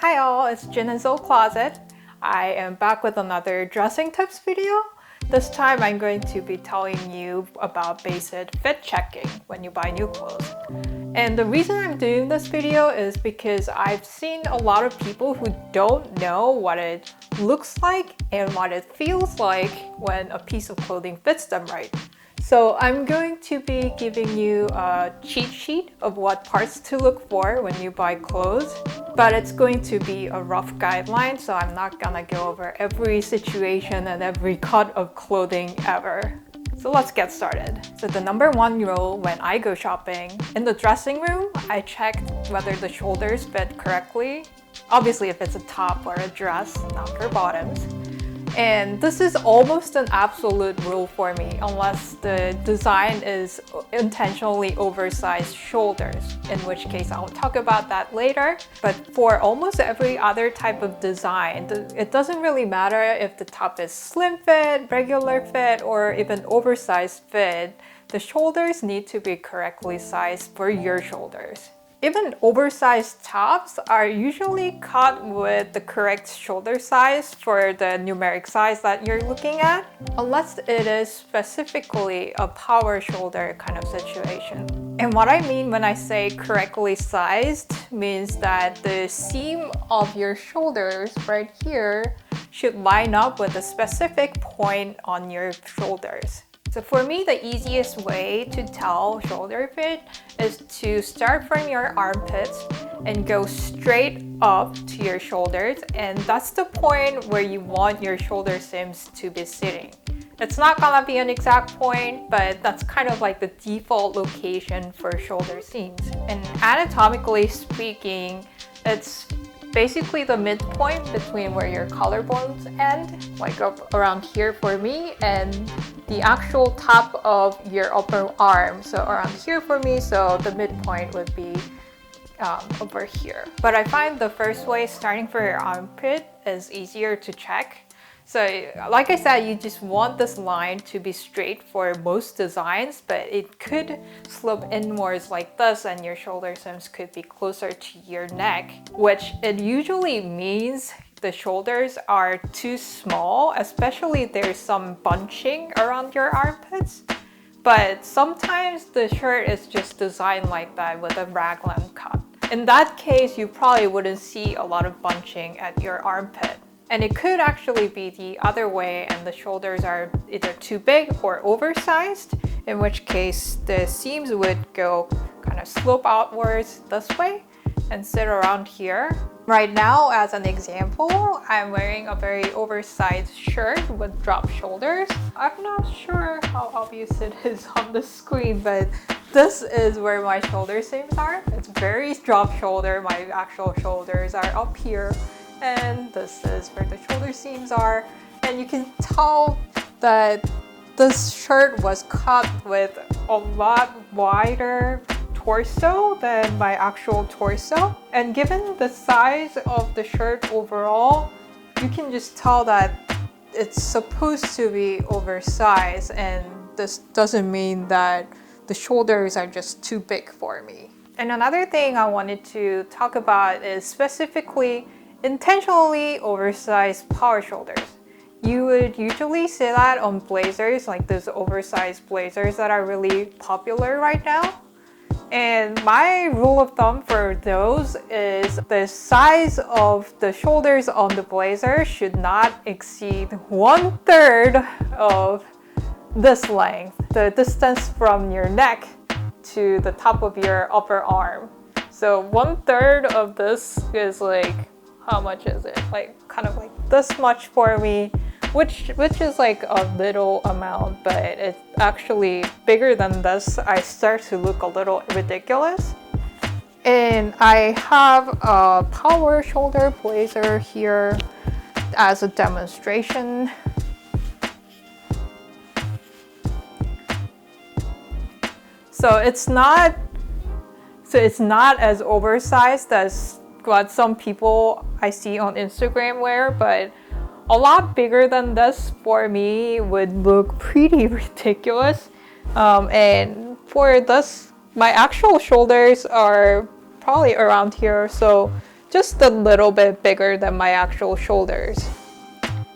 Hi all, it's Jin and Zoe Closet. I am back with another dressing tips video. This time I'm going to be telling you about basic fit checking when you buy new clothes. And the reason I'm doing this video is because I've seen a lot of people who don't know what it looks like and what it feels like when a piece of clothing fits them right. So I'm going to be giving you a cheat sheet of what parts to look for when you buy clothes, but it's going to be a rough guideline, so I'm not gonna go over every situation and every cut of clothing ever. So let's get started. So the number one rule when I go shopping, in the dressing room, I check whether the shoulders fit correctly. Obviously if it's a top or a dress, not for bottoms. And this is almost an absolute rule for me unless the design is intentionally oversized shoulders, in which case I'll talk about that later. But for almost every other type of design, it doesn't really matter if the top is slim fit, regular fit, or even oversized fit. The shoulders need to be correctly sized for your shoulders. Even oversized tops are usually cut with the correct shoulder size for the numeric size that you're looking at, unless it is specifically a power shoulder kind of situation. And what I mean when I say correctly sized means that the seam of your shoulders right here should line up with a specific point on your shoulders. So for me, the easiest way to tell shoulder fit is to start from your armpits and go straight up to your shoulders, and that's the point where you want your shoulder seams to be sitting. It's not gonna be an exact point, but that's kind of like the default location for shoulder seams. And anatomically speaking, it's basically the midpoint between where your collarbones end, like up around here for me, and the actual top of your upper arm, so around here for me, so the midpoint would be over here. But I find the first way, starting for your armpit, is easier to check. So like I said, you just want this line to be straight for most designs, but it could slope inwards like this and your shoulder seams could be closer to your neck, which it usually means the shoulders are too small, especially there's some bunching around your armpits. But sometimes the shirt is just designed like that with a raglan cut. In that case, you probably wouldn't see a lot of bunching at your armpit. And it could actually be the other way and the shoulders are either too big or oversized, in which case the seams would go kind of slope outwards this way and sit around here. Right now, as an example, I'm wearing a very oversized shirt with drop shoulders. I'm not sure how obvious it is on the screen, but this is where my shoulder seams are. It's very drop shoulder. My actual shoulders are up here. And this is where the shoulder seams are, and you can tell that this shirt was cut with a lot wider torso than my actual torso, and given the size of the shirt overall, you can just tell that it's supposed to be oversized, and this doesn't mean that the shoulders are just too big for me. And another thing I wanted to talk about is specifically intentionally oversized power shoulders. You would usually see that on blazers, like those oversized blazers that are really popular right now. And my rule of thumb for those is the size of the shoulders on the blazer should not exceed 1/3 of this length, the distance from your neck to the top of your upper arm. So 1/3 of this is like, how much is it? Like kind of like this much for me, which is like a little amount, but it's actually bigger than this. I start to look a little ridiculous. And I have a power shoulder blazer here as a demonstration. So it's not as oversized as what some people I see on Instagram wear, but a lot bigger than this for me would look pretty ridiculous. And for this, my actual shoulders are probably around here, so just a little bit bigger than my actual shoulders.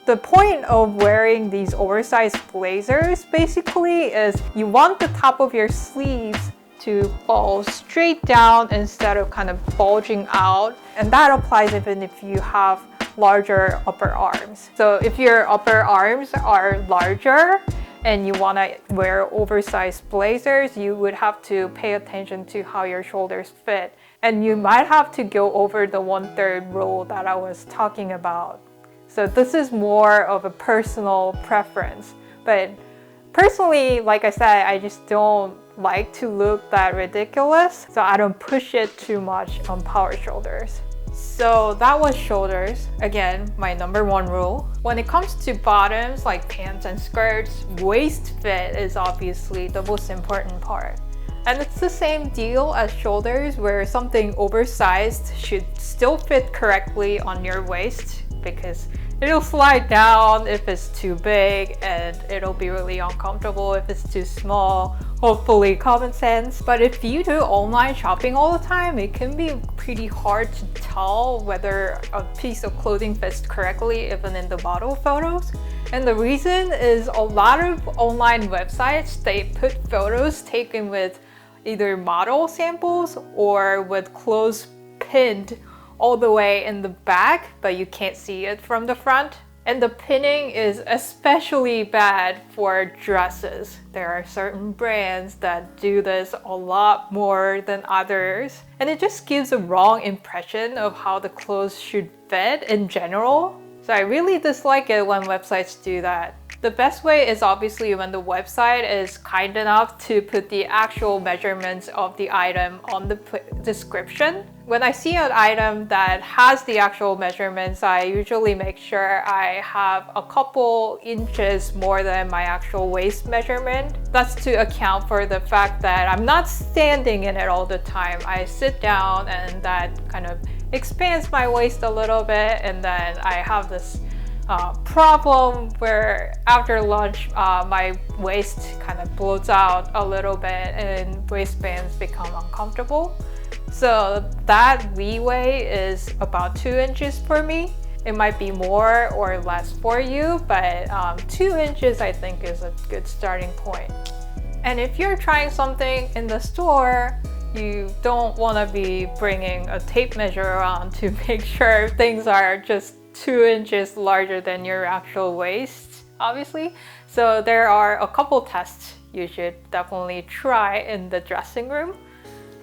The point of wearing these oversized blazers basically is you want the top of your sleeves to fall straight down instead of kind of bulging out. And that applies even if you have larger upper arms. So if your upper arms are larger and you want to wear oversized blazers, you would have to pay attention to how your shoulders fit. And you might have to go over the 1/3 rule that I was talking about. So this is more of a personal preference. But personally, like I said, I just don't like to look that ridiculous. So I don't push it too much on power shoulders. So that was shoulders. Again, my #1 rule. When it comes to bottoms like pants and skirts, waist fit is obviously the most important part. And it's the same deal as shoulders, where something oversized should still fit correctly on your waist, because it'll slide down if it's too big and it'll be really uncomfortable if it's too small. Hopefully common sense. But if you do online shopping all the time, it can be pretty hard to tell whether a piece of clothing fits correctly even in the model photos. And the reason is a lot of online websites, they put photos taken with either model samples or with clothes pinned all the way in the back, but you can't see it from the front. And the pinning is especially bad for dresses. There are certain brands that do this a lot more than others. And it just gives a wrong impression of how the clothes should fit in general. So I really dislike it when websites do that. The best way is obviously when the website is kind enough to put the actual measurements of the item on the description. When I see an item that has the actual measurements, I usually make sure I have a couple inches more than my actual waist measurement. That's to account for the fact that I'm not standing in it all the time. I sit down and that kind of expands my waist a little bit, and then I have this problem where after lunch my waist kind of bloats out a little bit and waistbands become uncomfortable. So that leeway is about 2 inches for me. It might be more or less for you, but 2 inches I think is a good starting point. And if you're trying something in the store, you don't want to be bringing a tape measure around to make sure things are just 2 inches larger than your actual waist, obviously. So there are a couple tests you should definitely try in the dressing room.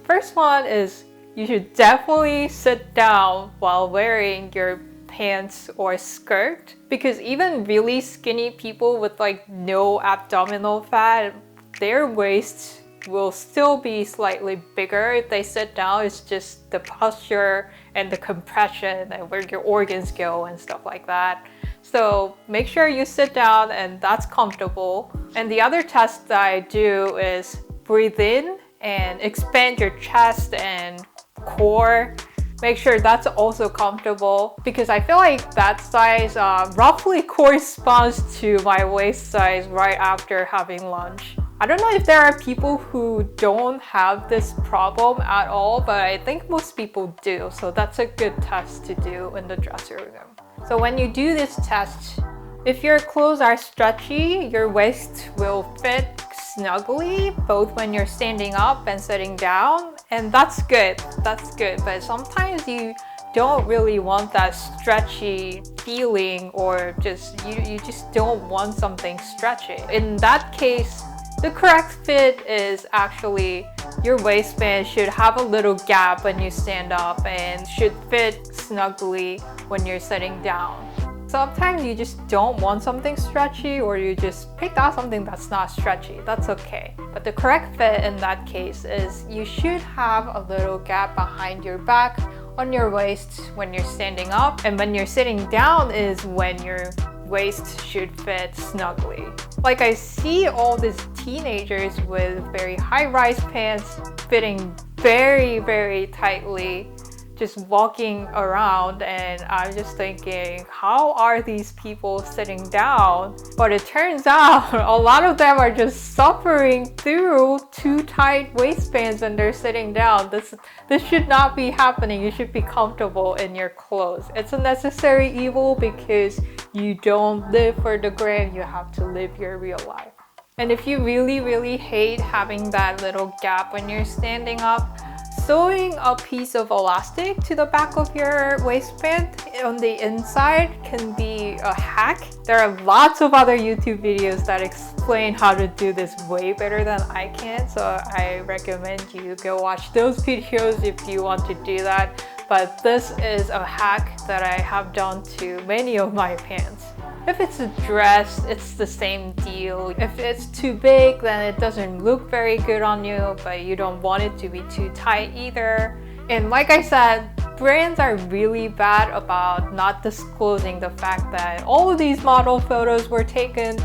First one is you should definitely sit down while wearing your pants or skirt, because even really skinny people with like no abdominal fat, their waists will still be slightly bigger if they sit down. It's just the posture and the compression and where your organs go and stuff like that. So make sure you sit down and that's comfortable. And the other test that I do is breathe in and expand your chest and core. Make sure that's also comfortable, because I feel like that size roughly corresponds to my waist size right after having lunch. I don't know if there are people who don't have this problem at all, but I think most people do. So that's a good test to do in the dressing room. So when you do this test, if your clothes are stretchy, your waist will fit snugly, both when you're standing up and sitting down. And that's good. That's good. But sometimes you don't really want that stretchy feeling, or just you just don't want something stretchy. In that case, the correct fit is actually your waistband should have a little gap when you stand up and should fit snugly when you're sitting down. Sometimes you just don't want something stretchy, or you just picked out something that's not stretchy. That's okay. But the correct fit in that case is you should have a little gap behind your back on your waist when you're standing up, and when you're sitting down is when your waist should fit snugly. Like I see all these teenagers with very high-rise pants fitting very, very tightly. just walking around, and I'm just thinking, how are these people sitting down? But it turns out a lot of them are just suffering through too tight waistbands when they're sitting down. This should not be happening. You should be comfortable in your clothes. It's a necessary evil because you don't live for the gram, you have to live your real life. And if you really hate having that little gap when you're standing up, sewing a piece of elastic to the back of your waistband on the inside can be a hack. There are lots of other YouTube videos that explain how to do this way better than I can, so I recommend you go watch those videos if you want to do that. But this is a hack that I have done to many of my pants. If it's a dress, it's the same deal. If it's too big, then it doesn't look very good on you, but you don't want it to be too tight either. And like I said, brands are really bad about not disclosing the fact that all of these model photos were taken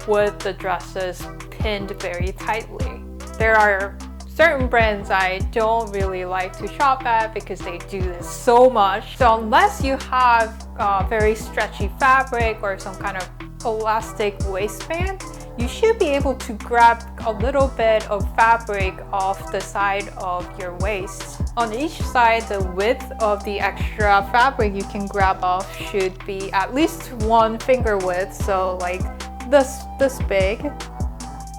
with the dresses pinned very tightly. There are certain brands I don't really like to shop at because they do this so much. So unless you have very stretchy fabric or some kind of elastic waistband, you should be able to grab a little bit of fabric off the side of your waist. On each side, the width of the extra fabric you can grab off should be at least 1 finger width, so like this big,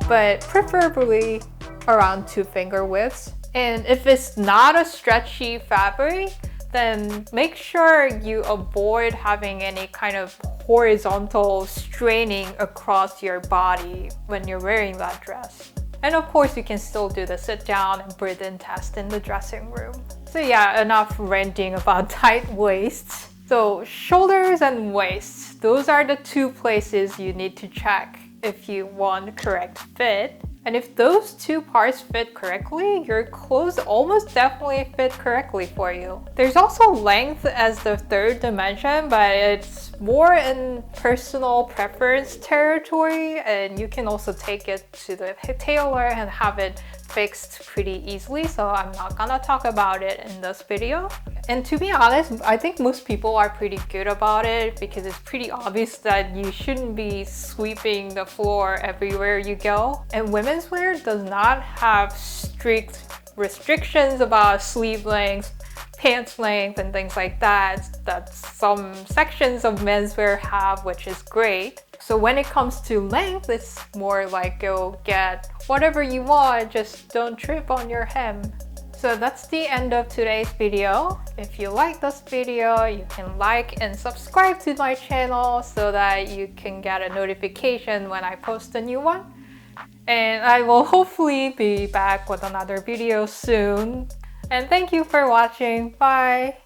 but preferably around 2 finger widths. And if it's not a stretchy fabric, then make sure you avoid having any kind of horizontal straining across your body when you're wearing that dress. And of course, you can still do the sit down and breathe in test in the dressing room. So yeah, enough ranting about tight waists. So shoulders and waists, those are the 2 places you need to check if you want correct fit. And if those 2 parts fit correctly, your clothes almost definitely fit correctly for you. There's also length as the 3rd dimension, but it's more in personal preference territory, and you can also take it to the tailor and have it fixed pretty easily, so I'm not gonna talk about it in this video. And to be honest, I think most people are pretty good about it because it's pretty obvious that you shouldn't be sweeping the floor everywhere you go. And women's wear does not have strict restrictions about sleeve length, pants length, and things like that some sections of menswear have, which is great. So when it comes to length, it's more like go get whatever you want, just don't trip on your hem. So that's the end of today's video. If you like this video, you can like and subscribe to my channel so that you can get a notification when I post a new one. And I will hopefully be back with another video soon. And thank you for watching. Bye!